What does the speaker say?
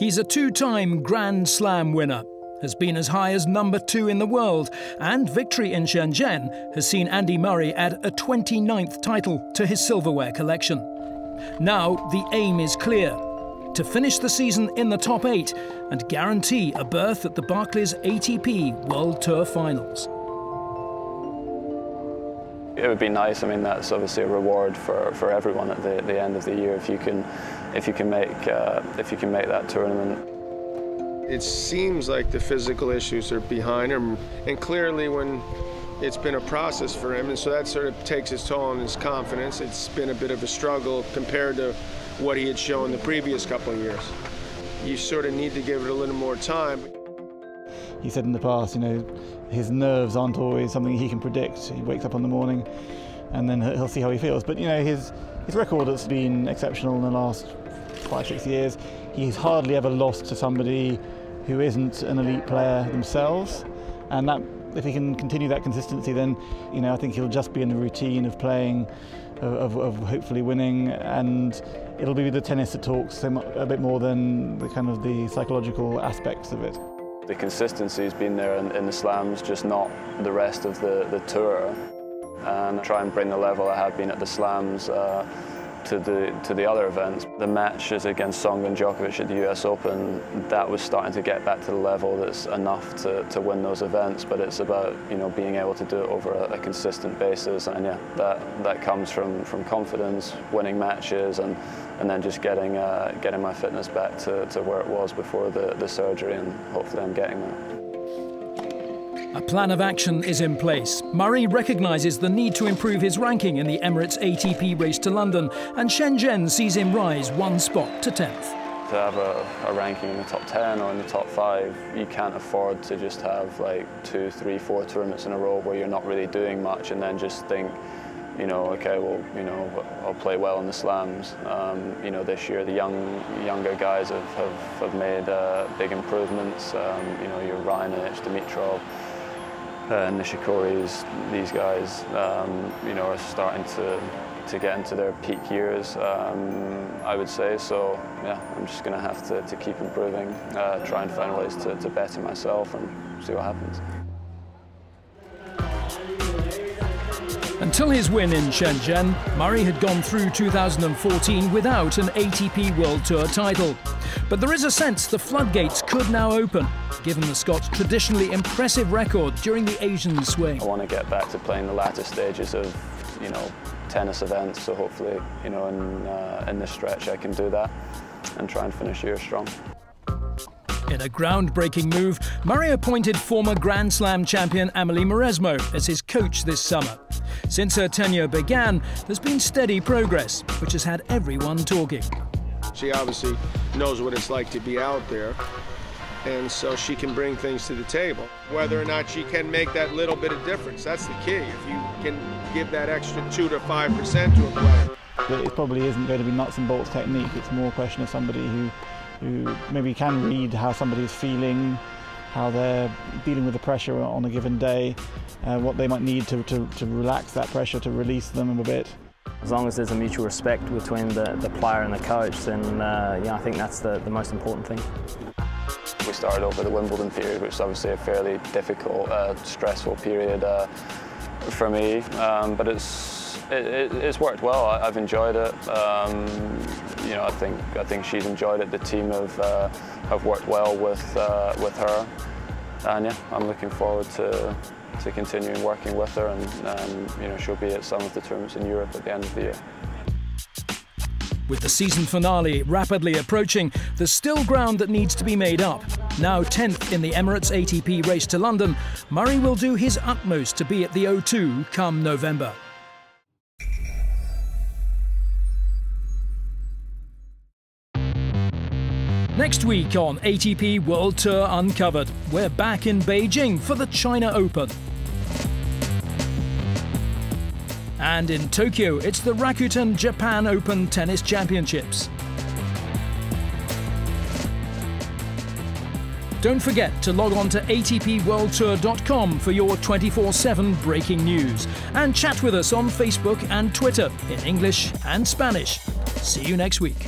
He's a two-time Grand Slam winner, has been as high as #2 in the world, and victory in Shenzhen has seen Andy Murray add a 29th title to his silverware collection. Now the aim is clear: to finish the season in the top 8 and guarantee a berth at the Barclays ATP World Tour Finals. It would be nice. I mean, that's obviously a reward for everyone at the end of the year if you can make that tournament. It seems like the physical issues are behind him, and clearly when it's been a process for him, and so that sort of takes its toll on his confidence. It's been a bit of a struggle compared to what he had shown the previous couple of years. You sort of need to give it a little more time. He said in the past, you know, his nerves aren't always something he can predict. He wakes up in the morning and then he'll see how he feels. But, you know, his record has been exceptional in the last 5-6 years. He's hardly ever lost to somebody who isn't an elite player themselves. And that, if he can continue that consistency, then, you know, I think he'll just be in the routine of playing, of hopefully winning, and it'll be the tennis that talks a bit more than the kind of the psychological aspects of it. The consistency's been there in the slams, just not the rest of the tour. And try and bring the level I have been at the slams to the other events. The matches against Tsonga and Djokovic at the US Open, that was starting to get back to the level that's enough to win those events. But it's about, you know, being able to do it over a consistent basis, and yeah, that comes from confidence, winning matches, and then just getting my fitness back to where it was before the surgery, and hopefully I'm getting there. A plan of action is in place. Murray recognises the need to improve his ranking in the Emirates ATP race to London, and Shenzhen sees him rise 1 spot to 10th. To have a ranking in the top 10 or in the top 5, you can't afford to just have like 2, 3, 4 tournaments in a row where you're not really doing much and then just think, you know, okay, well, you know, I'll play well in the slams. You know, this year the younger guys have made big improvements. You know, your Ryanich, Dimitrov, Nishikori's, these guys, you know, are starting to get into their peak years, I would say. So yeah, I'm just going to have to keep improving, try and find ways to better myself and see what happens. Until his win in Shenzhen, Murray had gone through 2014 without an ATP World Tour title. But there is a sense the floodgates could now open, given the Scots' traditionally impressive record during the Asian swing. I want to get back to playing the latter stages of, you know, tennis events, so hopefully, you know, in this stretch I can do that and try and finish the year strong. In a groundbreaking move, Murray appointed former Grand Slam champion Amelie Mauresmo as his coach this summer. Since her tenure began, there's been steady progress, which has had everyone talking. She obviously knows what it's like to be out there, and so she can bring things to the table. Whether or not she can make that little bit of difference, that's the key. If you can give that extra 2 to 5% to a player. It probably isn't going to be nuts and bolts technique. It's more a question of somebody who maybe can read how somebody's feeling, how they're dealing with the pressure on a given day, what they might need to relax that pressure, to release them a bit. As long as there's a mutual respect between the player and the coach, then yeah, I think that's the most important thing. We started over the Wimbledon period, which is obviously a fairly difficult, stressful period for me, but it's worked well. I've enjoyed it. You know, I think she's enjoyed it. The team have worked well with her, and yeah, I'm looking forward to continuing working with her, and you know, she'll be at some of the tournaments in Europe at the end of the year. With the season finale rapidly approaching, there's still ground that needs to be made up. Now 10th in the Emirates ATP race to London, Murray will do his utmost to be at the O2 come November. Next week on ATP World Tour Uncovered, we're back in Beijing for the China Open. And in Tokyo, it's the Rakuten Japan Open Tennis Championships. Don't forget to log on to atpworldtour.com for your 24/7 breaking news, and chat with us on Facebook and Twitter in English and Spanish. See you next week.